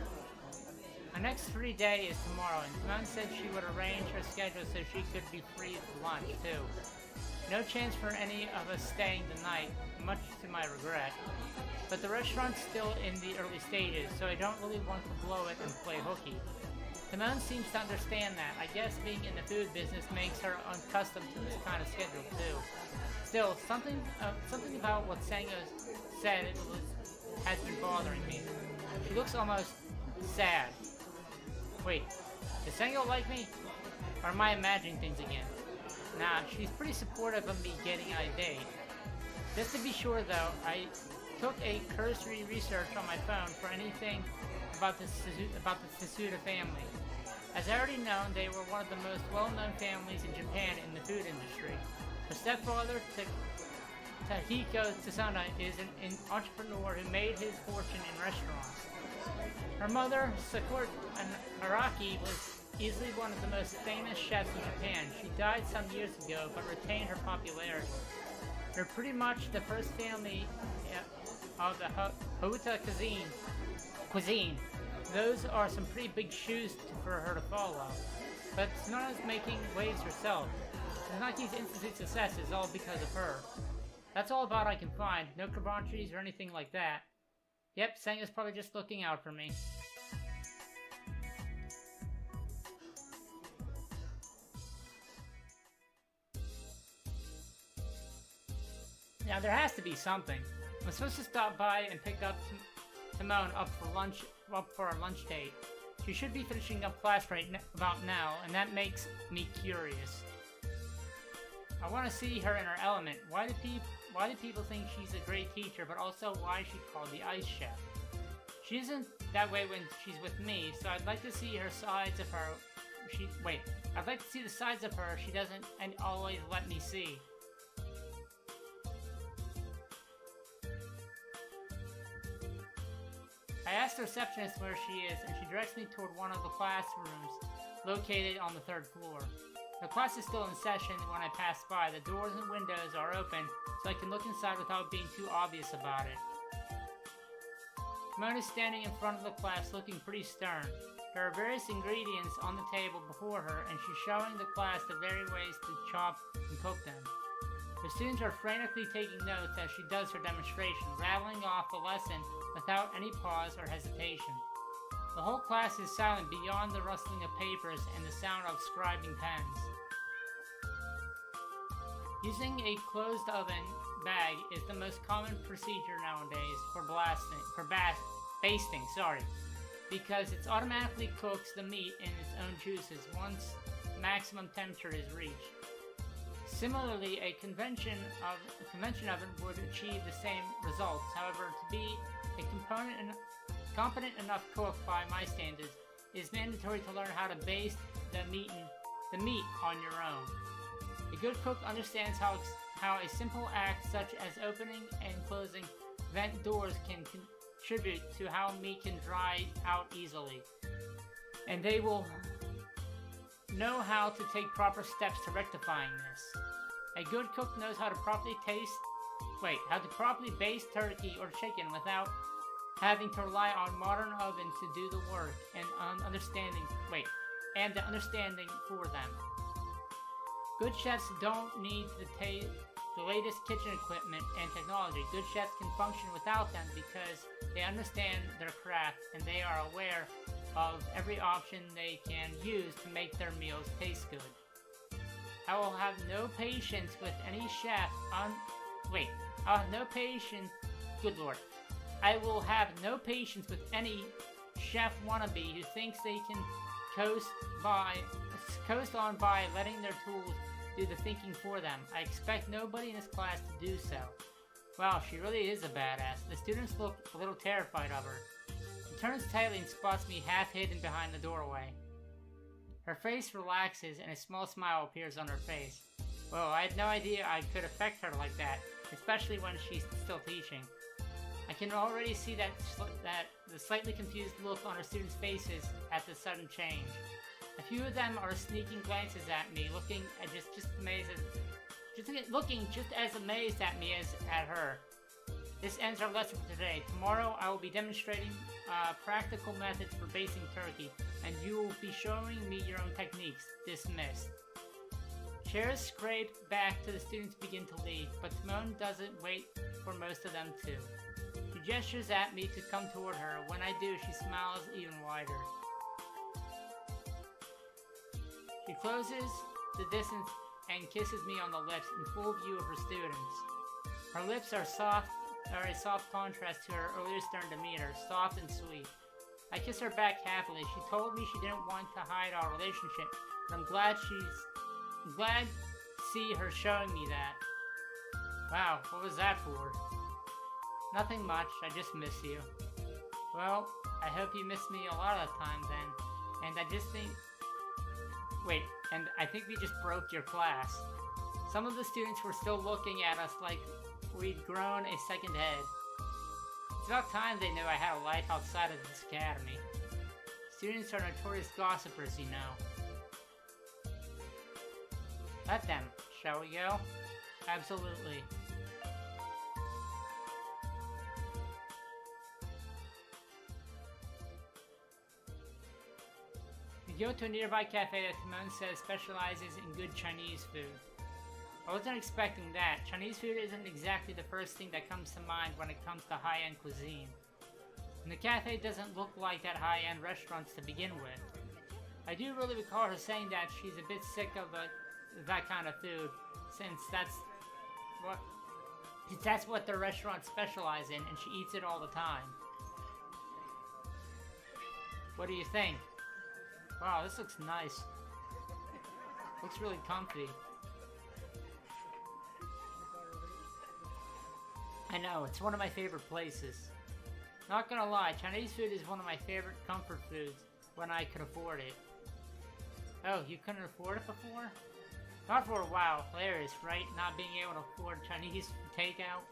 Our next free day is tomorrow, and Timon said she would arrange her schedule so she could be free for lunch, too. No chance for any of us staying the night, much to my regret. But the restaurant's still in the early stages, so I don't really want to blow it and play hooky. Timon seems to understand that. I guess being in the food business makes her unaccustomed to this kind of schedule, too. Still, something about what Sango said has been bothering me. She looks almost sad. Wait, does Sango like me? Or am I imagining things again? Nah, she's pretty supportive of me getting on a date. Just to be sure though, I took a cursory research on my phone for anything about the Tsuda family. As I already known, they were one of the most well-known families in Japan in the food industry. Her stepfather, Tahiko Tsusuna, is an entrepreneur who made his fortune in restaurants. Her mother, Sakura Araki, was easily one of the most famous chefs in Japan. She died some years ago, but retained her popularity. They're pretty much the first family of the Houta cuisine. Those are some pretty big shoes for her to follow. But Tsunoda's making waves herself. Tsunaki's instant success is all because of her. That's all about I can find. No Kabanchis or anything like that. Yep, Senga's probably just looking out for me. Now there has to be something. I'm supposed to stop by and pick up Timon up for our lunch date. She should be finishing up class about now, and that makes me curious. I want to see her in her element. Why do people think she's a great teacher, but also why is she called the Ice Chef? She isn't that way when she's with me, so I'd like to see her sides of her. I'd like to see the sides of her she doesn't and always let me see. I asked the receptionist where she is, and she directs me toward one of the classrooms located on the 3rd floor. The class is still in session when I pass by. The doors and windows are open, so I can look inside without being too obvious about it. Timon is standing in front of the class looking pretty stern. There are various ingredients on the table before her, and she's showing the class the various ways to chop and cook them. The students are frantically taking notes as she does her demonstration, rattling off the lesson without any pause or hesitation. The whole class is silent beyond the rustling of papers and the sound of scribing pens. Using a closed oven bag is the most common procedure nowadays for basting, because it automatically cooks the meat in its own juices once maximum temperature is reached. Similarly, a convention oven would achieve the same results. However, to be a competent enough cook by my standards, it is mandatory to learn how to baste the meat on your own. A good cook understands how a simple act such as opening and closing vent doors can contribute to how meat can dry out easily, and they will know how to take proper steps to rectifying this. A good cook knows how to properly baste turkey or chicken without having to rely on modern ovens to do the work and the understanding for them. Good chefs don't need the latest kitchen equipment and technology. Good chefs can function without them because they understand their craft and they are aware of every option they can use to make their meals taste good. I will have no patience with any chef I will have no patience with any chef wannabe who thinks they can coast on by letting their tools do the thinking for them. I expect nobody in this class to do so. Wow, she really is a badass. The students look a little terrified of her. She turns tightly and spots me half hidden behind the doorway. Her face relaxes and a small smile appears on her face. Whoa, I had no idea I could affect her like that, especially when she's still teaching. I can already see that the slightly confused look on her students' faces at the sudden change. A few of them are sneaking glances at me, looking just as amazed at me as at her. This ends our lesson for today. Tomorrow I will be demonstrating practical methods for basting turkey, and you will be showing me your own techniques. Dismissed. Chairs scrape back till the students begin to leave, but Timon doesn't wait for most of them to. She gestures at me to come toward her. When I do, she smiles even wider. She closes the distance and kisses me on the lips in full view of her students. Her lips are a soft contrast to her earlier stern demeanor, soft and sweet. I kiss her back happily. She told me she didn't want to hide our relationship, but I'm glad to see her showing me that. Wow, what was that for? Nothing much, I just miss you. Well, I hope you miss me a lot of the time then. And I think we just broke your class. Some of the students were still looking at us like we'd grown a second head. It's about time they knew I had a life outside of this academy. Students are notorious gossipers, you know. Let them, shall we go? Absolutely. We go to a nearby cafe that Timon says specializes in good Chinese food. I wasn't expecting that. Chinese food isn't exactly the first thing that comes to mind when it comes to high-end cuisine. And the cafe doesn't look like that high-end restaurants to begin with. I do really recall her saying that she's a bit sick of that kind of food, since that's what the restaurants specialize in, and she eats it all the time. What do you think? Wow, this looks nice. Looks really comfy. I know, it's one of my favorite places. Not gonna lie, Chinese food is one of my favorite comfort foods when I could afford it. Oh, you couldn't afford it before? Not for a while. Hilarious, right? Not being able to afford Chinese takeout.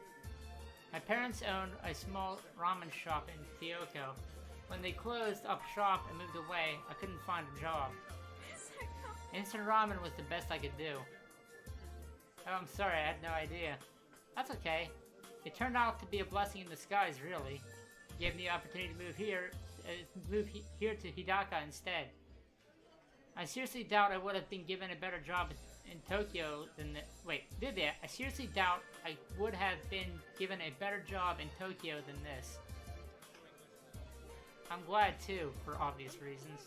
My parents owned a small ramen shop in Kyoko. When they closed up shop and moved away, I couldn't find a job. Instant ramen was the best I could do. Oh, I'm sorry, I had no idea. That's okay. It turned out to be a blessing in disguise, really. It gave me the opportunity to move here to Hidaka instead. I seriously doubt I would have been given a better job in Tokyo than I seriously doubt I would have been given a better job in Tokyo than this. I'm glad too, for obvious reasons.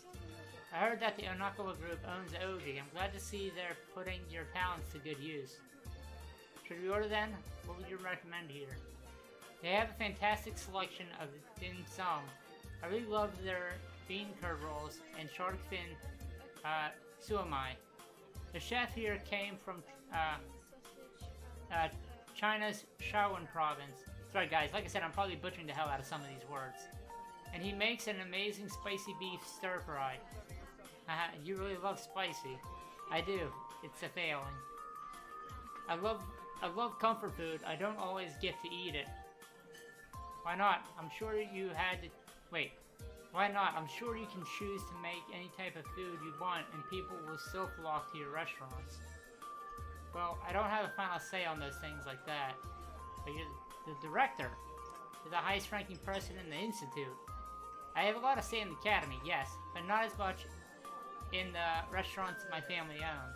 I heard that the Onakawa group owns Oji. I'm glad to see they're putting your talents to good use. Should we order then? What would you recommend here? They have a fantastic selection of dim sum. I really love their bean curd rolls and shark fin suomai. The chef here came from China's Shaoxing province. Sorry guys, like I said, I'm probably butchering the hell out of some of these words. And he makes an amazing spicy beef stir-fry. You really love spicy. I do. It's a failing. I love comfort food. I don't always get to eat it. Why not? I'm sure you had to... Wait. Why not? I'm sure you can choose to make any type of food you want and people will still flock to your restaurants. Well, I don't have a final say on those things like that. But you're the director. You're the highest ranking person in the institute. I have a lot of say in the academy, yes, but not as much in the restaurants my family owns.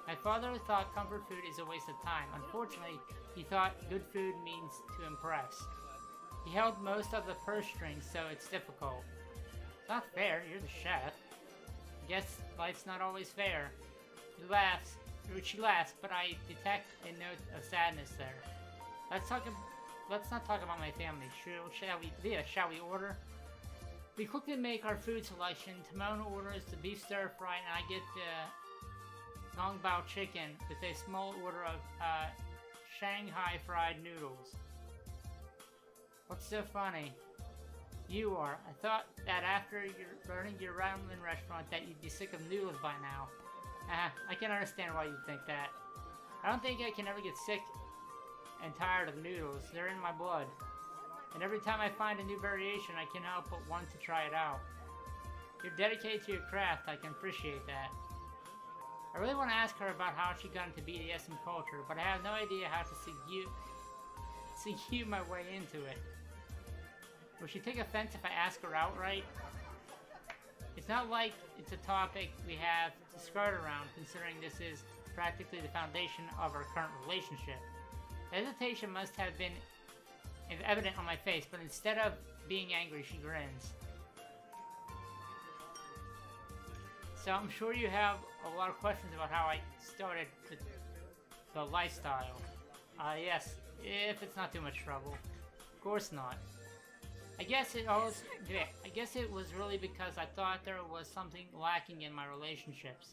My father thought comfort food is a waste of time. Unfortunately, he thought good food means to impress. He held most of the purse strings, so it's difficult. It's not fair, you're the chef. I guess life's not always fair. She laughs, but I detect a note of sadness there. Let's not talk about my family. Shall we order? We quickly make our food selection. Timon orders the beef stir fry, and I get the Gong Bao chicken with a small order of Shanghai fried noodles. What's so funny? You are. I thought that after learning your ramen restaurant that you'd be sick of noodles by now. I can understand why you'd think that. I don't think I can ever get sick and tired of noodles. They're in my blood. And every time I find a new variation, I can't help but want to try it out. You're dedicated to your craft. I can appreciate that. I really want to ask her about how she got into BDSM culture, but I have no idea how to segue my way into it. Will she take offense if I ask her outright? It's not like it's a topic we have to skirt around, considering this is practically the foundation of our current relationship. The hesitation must have been evident on my face, but instead of being angry, she grins. So I'm sure you have a lot of questions about how I started the lifestyle. Yes, if it's not too much trouble. Of course not. I guess it was really because I thought there was something lacking in my relationships.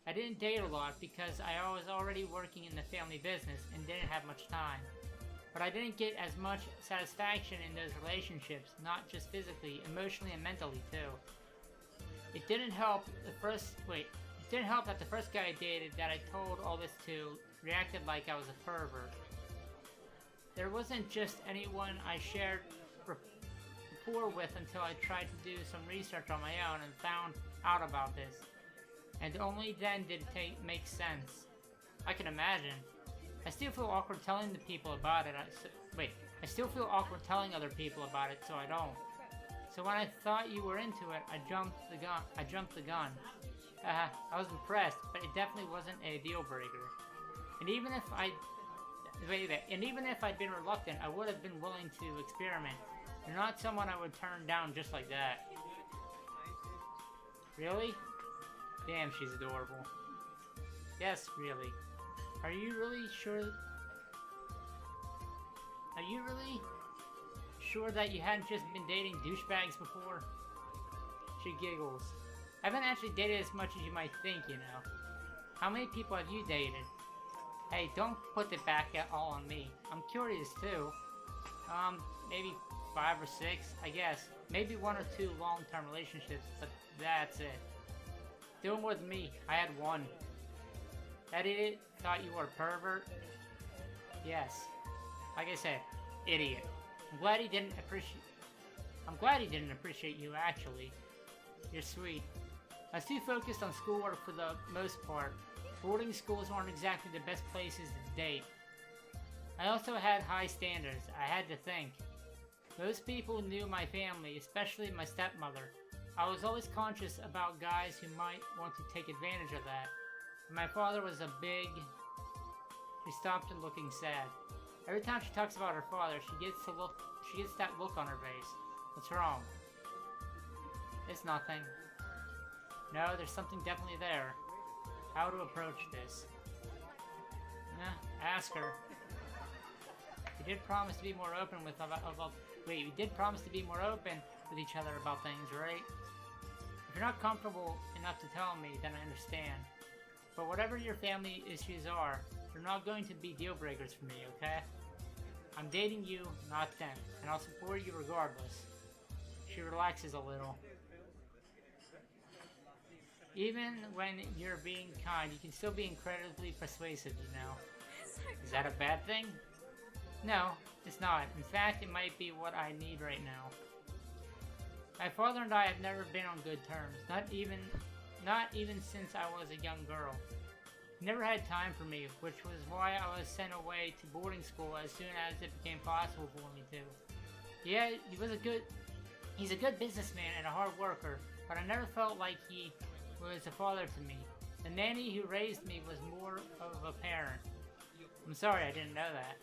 I didn't date a lot because I was already working in the family business and didn't have much time. But I didn't get as much satisfaction in those relationships, not just physically, emotionally and mentally too. It didn't help that the first guy I dated that I told all this to reacted like I was a pervert. There wasn't just anyone I shared rapport with until I tried to do some research on my own and found out about this. And only then did it make sense. I can imagine. I still feel awkward telling the people about it. I still feel awkward telling other people about it, so I don't. So when I thought you were into it, I jumped the gun. I was impressed, but it definitely wasn't a deal breaker. And even if I'd been reluctant, I would have been willing to experiment. You're not someone I would turn down just like that. Really? Damn, she's adorable. Yes, really. Are you really sure that you hadn't just been dating douchebags before? She giggles. I haven't actually dated as much as you might think, you know. How many people have you dated? Hey, don't put it back all on me. I'm curious too. Maybe 5 or 6, I guess. Maybe 1 or 2 long-term relationships, but that's it. Doing more than me. I had 1. That idiot thought you were a pervert? Yes. Like I said, idiot. I'm glad he didn't appreciate you, actually. You're sweet. I was too focused on schoolwork for the most part. Boarding schools aren't exactly the best places to date. I also had high standards, I had to think. Most people knew my family, especially my stepmother. I was always conscious about guys who might want to take advantage of that. My father was a big... She stopped and looking sad. Every time she talks about her father, she gets that look on her face. What's wrong? It's nothing. No, there's something definitely there. How to approach this? Ask her. We did promise to be more open with we did promise to be more open with each other about things, right? If you're not comfortable enough to tell me, then I understand. But whatever your family issues are, they're not going to be deal breakers for me, okay? I'm dating you, not them, and I'll support you regardless. She relaxes a little. Even when you're being kind, you can still be incredibly persuasive, you know. Is that a bad thing? No, it's not. In fact, it might be what I need right now. My father and I have never been on good terms, not even since I was a young girl. He never had time for me, which was why I was sent away to boarding school as soon as it became possible for me to. Yeah, he's a good businessman and a hard worker, but I never felt like he was a father to me. The nanny who raised me was more of a parent. I'm sorry I didn't know that.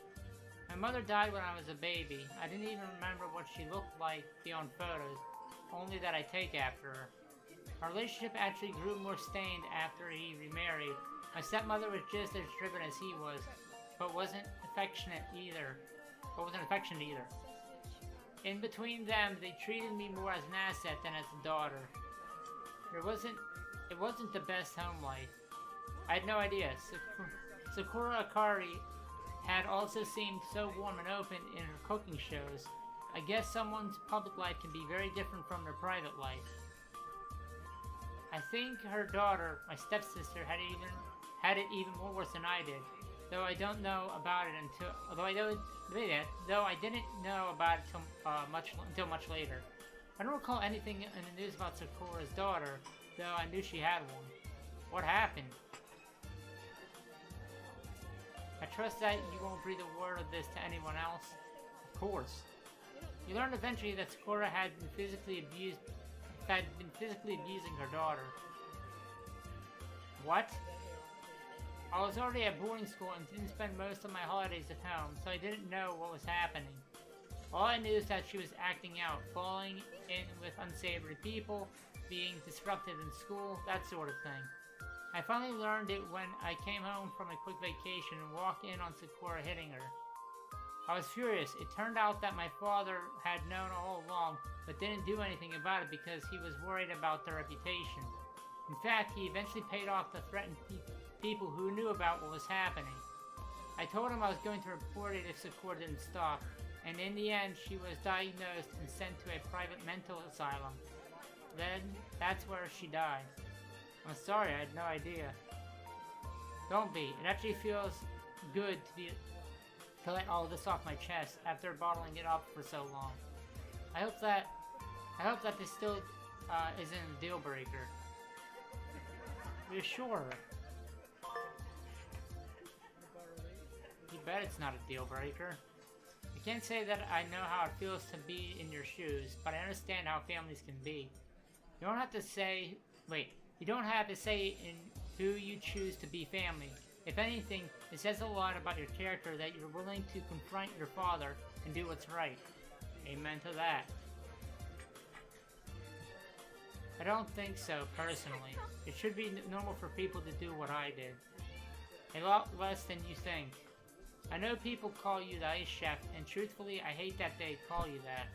My mother died when I was a baby. I didn't even remember what she looked like beyond photos, only that I take after her. Our relationship actually grew more stained after he remarried. My stepmother was just as driven as he was, but wasn't affectionate either. In between them, they treated me more as an asset than as a daughter. It wasn't the best home life. I had no idea. Sakura Akari had also seemed so warm and open in her cooking shows. I guess someone's public life can be very different from their private life. I think her daughter, my stepsister, had it even more worse than I did. Though I don't know about it until I didn't know about it until much later. I don't recall anything in the news about Sakura's daughter, though I knew she had one. What happened? I trust that you won't breathe a word of this to anyone else. Of course. You learned eventually that Sakura had been physically abusing her daughter. What? I was already at boarding school and didn't spend most of my holidays at home, so I didn't know what was happening. All I knew is that she was acting out, falling in with unsavory people, being disruptive in school, that sort of thing. I finally learned it when I came home from a quick vacation and walked in on Sakura hitting her. I was furious. It turned out that my father had known all along, but didn't do anything about it because he was worried about their reputation. In fact, he eventually paid off the threatened people who knew about what was happening. I told him I was going to report it if Sakura didn't stop, and in the end she was diagnosed and sent to a private mental asylum. Then, that's where she died. I'm sorry, I had no idea. Don't be. It actually feels good to let all this off my chest after bottling it up for so long. I hope that this still isn't a deal breaker. Reassure her. You bet it's not a deal breaker. can't say that I know how it feels to be in your shoes, but I understand how families can be. You don't have to say in who you choose to be family. If anything, it says a lot about your character that you're willing to confront your father and do what's right. Amen to that. I don't think so, personally. It should be normal for people to do what I did. A lot less than you think. I know people call you the ice chef, and truthfully, I hate that they call you that.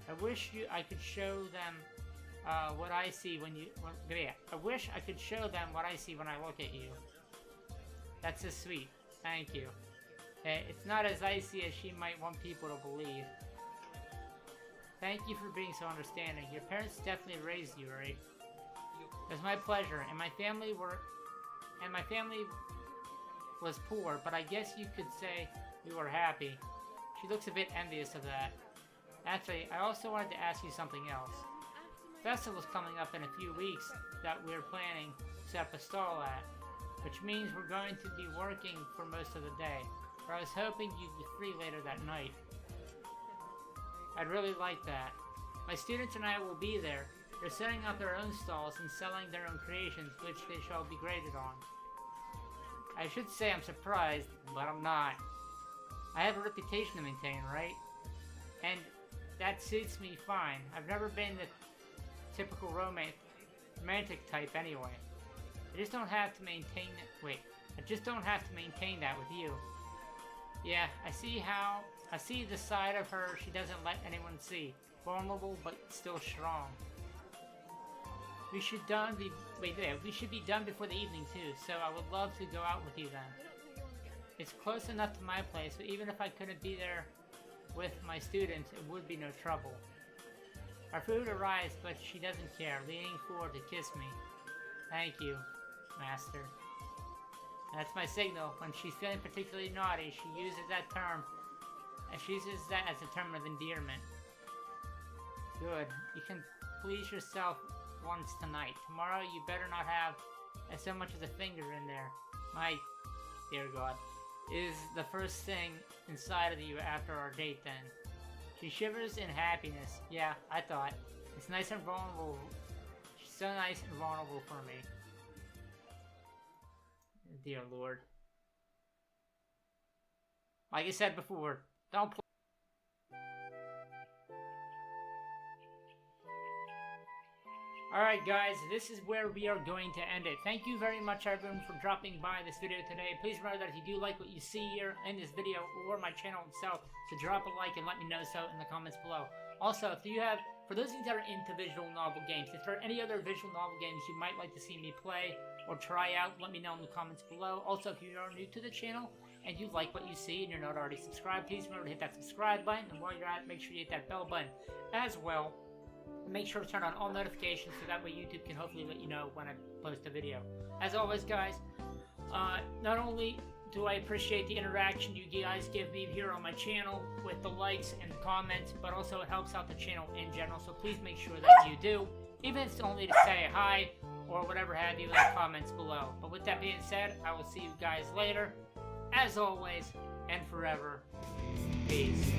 I wish I could show them what I see I wish I could show them what I see when I look at you. That's so sweet. Thank you. It's not as icy as she might want people to believe. Thank you for being so understanding. Your parents definitely raised you, right? It was my pleasure, and my family was poor, but I guess you could say we were happy. She looks a bit envious of that. Actually, I also wanted to ask you something else. Festival's coming up in a few weeks that we're planning to set up a stall at, which means we're going to be working for most of the day. But I was hoping you'd be free later that night. I'd really like that. My students and I will be there. They're setting up their own stalls and selling their own creations, which they shall be graded on. I should say I'm surprised, but I'm not. I have a reputation to maintain, right? And that suits me fine. I've never been the typical romantic type anyway. I just don't have to maintain that with you. Yeah, I see the side of her she doesn't let anyone see. Vulnerable, but still strong. We should be done before the evening too, so I would love to go out with you then. It's close enough to my place, so even if I couldn't be there with my students, it would be no trouble. Our food arrives, but she doesn't care, leaning forward to kiss me. Thank you, Master. That's my signal. When she's feeling particularly naughty, she uses that as a term of endearment. Good. You can please yourself once tonight. Tomorrow you better not have so much as a finger in there. My dear God, is the first thing inside of you after our date then. She shivers in happiness. Yeah, I thought. It's nice and vulnerable. She's so nice and vulnerable for me. Dear Lord. Like I said before, don't play. Alright guys, this is where we are going to end it. Thank you very much everyone for dropping by this video today. Please remember that if you do like what you see here in this video or my channel itself, to drop a like and let me know so in the comments below. Also, for those of you that are into visual novel games, if there are any other visual novel games you might like to see me play or try out, let me know in the comments below. Also, if you are new to the channel and you like what you see and you're not already subscribed, please remember to hit that subscribe button, and while you're at it, make sure you hit that bell button as well. And make sure to turn on all notifications so that way YouTube can hopefully let you know when I post a video. As always guys, not only do I appreciate the interaction you guys give me here on my channel with the likes and the comments, but also it helps out the channel in general, so please make sure that you do, even if it's only to say hi or whatever have you in the comments below. But with that being said, I will see you guys later, as always, and forever. Peace.